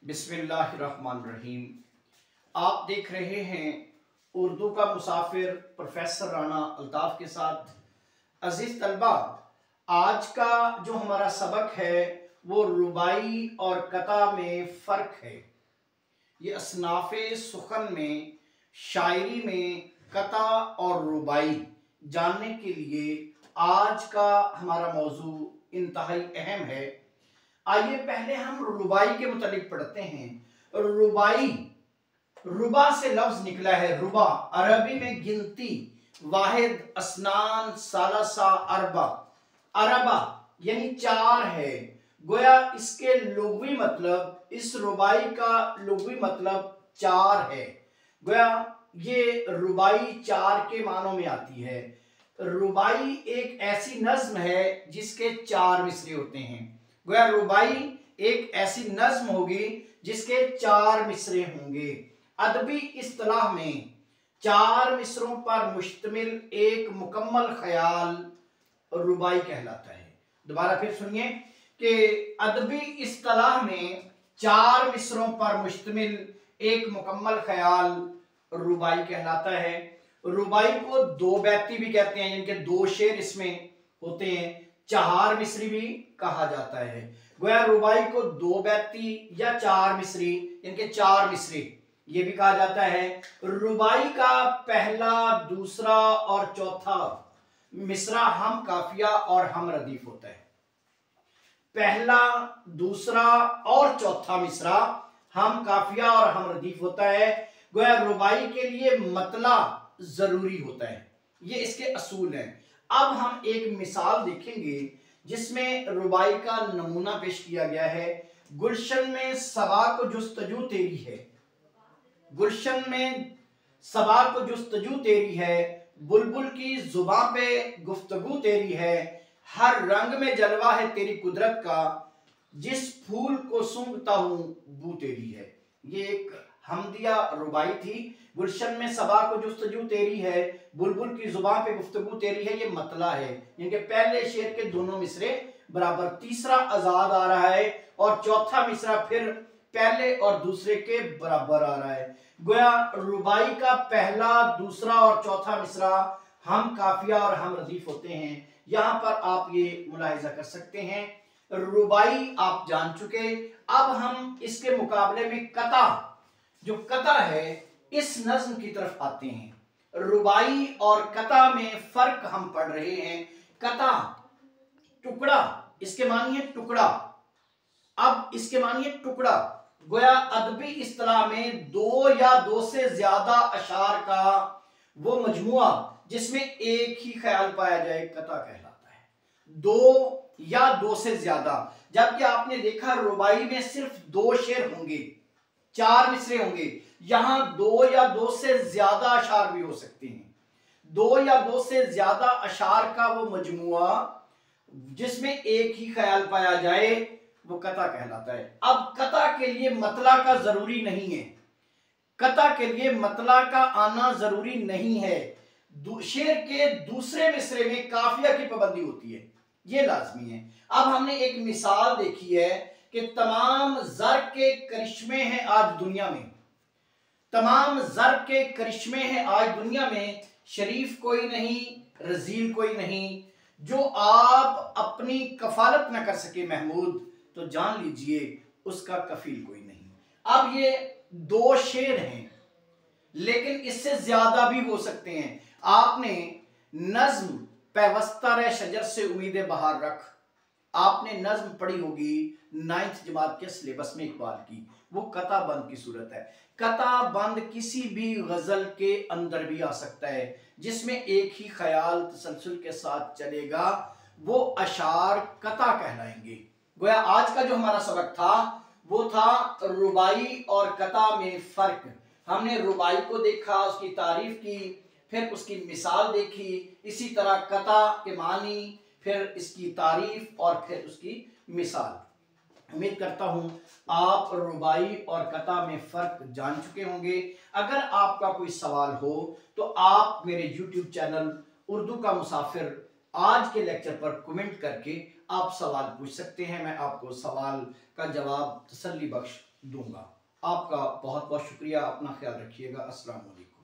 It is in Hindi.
बिस्मिल्लाहिर्रहमानिर्रहीम। आप देख रहे हैं उर्दू का मुसाफिर प्रोफेसर राना अल्ताफ़ के साथ। अजीज तलबा, आज का जो हमारा सबक है वो रुबाई और कता में फ़र्क है। ये असनाफ़े सुखन में, शायरी में कता और रुबाई जानने के लिए आज का हमारा मौजू इंतहाई अहम है। आइए पहले हम रुबाई के मुतालिक पढ़ते हैं। रुबाई, रुबा से लफ्ज निकला है। रुबा अरबी में गिनती, वाहिद, असनान, सालसा, अरबा। अरबा यानी चार है। गोया इसके लुग़वी मतलब, इस रुबाई का लुग़वी मतलब चार है। गोया ये रुबाई चार के मानों में आती है। रुबाई एक ऐसी नज्म है जिसके चार मिसरे होते हैं। गोया रुबाई एक ऐसी नज्म होगी जिसके चार मिसरे होंगे। अदबी इस्तिलाह में चार मिसरों पर मुश्तमिल एक मुकम्मल ख्याल रुबाई कहलाता है। दोबारा फिर सुनिए कि अदबी इस्तिलाह में चार मिसरों पर मुश्तमिल एक मुकम्मल ख्याल रुबाई कहलाता है। रुबाई को दो बैती भी कहते हैं, जिनके दो शेर इसमें होते हैं। चार मिसरी भी कहा जाता है। गोया रुबाई को दो बैती या चार मिसरी, इनके चार मिसरे ये भी कहा जाता है। रुबाई का पहला, दूसरा और चौथा मिसरा हम काफिया और हम रदीफ होता है। पहला, दूसरा और चौथा मिसरा हम काफिया और हम रदीफ होता है। गोया रुबाई के लिए मतला जरूरी होता है। ये इसके असूल हैं। अब हम एक मिसाल देखेंगे जिसमें रुबाई का नमूना पेश किया गया है। गुलशन में सबा को जुस्तजू तेरी है, गुलशन में सबा को जुस्तजू तेरी है, बुलबुल की जुबां पे गुफ्तगू तेरी है, हर रंग में जलवा है तेरी कुदरत का, जिस फूल को सूंघता हूं बू तेरी है। ये एक हमदिया रुबाई थी। गुलशन में सबा को जुस्तजू तेरी है, बुलबुल की जुबान पे गुफ्तगू तेरी है, ये मतला है। इनके पहले शेर के दोनों मिसरे बराबर, तीसरा आजाद आ रहा है और चौथा मिसरा फिर पहले और दूसरे के बराबर आ रहा है। गोया रुबाई का पहला, दूसरा और चौथा मिसरा हम काफिया और हम रदीफ होते हैं। यहां पर आप ये मुलाहिजा कर सकते हैं। रुबाई आप जान चुके। अब हम इसके मुकाबले में कता, जो कता है, इस नज्म की तरफ आते हैं। रुबाई और कता में फर्क हम पढ़ रहे हैं। कता टुकड़ा, इसके मानिए टुकड़ा। अब इसके मानिए टुकड़ा। गोया अदबी इस्तिलाह में दो या दो से ज्यादा अशार का वो मजमुआ जिसमें एक ही ख्याल पाया जाए कता कहलाता है। दो या दो से ज्यादा, जबकि आपने देखा रुबाई में सिर्फ दो शेर होंगे, चार मिसरे होंगे। यहां दो या दो से ज्यादा अशार भी हो सकते हैं। दो या दो से ज्यादा अशार का वो मजमुआ जिसमें एक ही ख्याल पाया जाए वो कता कहलाता है। अब कता के लिए मतला का जरूरी नहीं है। कता के लिए मतला का आना जरूरी नहीं है। शेर के दूसरे मिसरे में काफिया की पाबंदी होती है, ये लाजमी है। अब हमने एक मिसाल देखी है कि तमाम ज़र्ब के करिश्मे हैं आज दुनिया में, तमाम ज़र्ब के करिश्मे हैं आज दुनिया में। शरीफ कोई नहीं, रजील कोई नहीं। जो आप अपनी कफालत न कर सके महमूद, तो जान लीजिए उसका कफील कोई नहीं। अब ये दो शेर हैं, लेकिन इससे ज्यादा भी हो सकते हैं। आपने नज्म पैवस्तर शजर से उम्मीद बहार रख, आपने नज्म पढ़ी होगी 9th जमात के सिलेबस में इकबाल की। वो कता बंद की सूरत है। कता बंद किसी भी गजल के अंदर भी आ सकता है जिसमें एक ही ख्याल तसलसल के साथ चलेगा, वो अशार कता कहलाएंगे। गोया आज का जो हमारा सबक था वो था रुबाई और कता में फर्क। हमने रुबाई को देखा, उसकी तारीफ की, फिर उसकी मिसाल देखी। इसी तरह कता के मानी, फिर इसकी तारीफ और फिर उसकी मिसाल। उम्मीद करता हूं आप रुबाई और कता में फर्क जान चुके होंगे। अगर आपका कोई सवाल हो तो आप मेरे YouTube चैनल उर्दू का मुसाफिर आज के लेक्चर पर कमेंट करके आप सवाल पूछ सकते हैं। मैं आपको सवाल का जवाब तसल्ली बख्श दूंगा। आपका बहुत बहुत शुक्रिया, अपना ख्याल रखिएगा। अस्सलाम वालेकुम।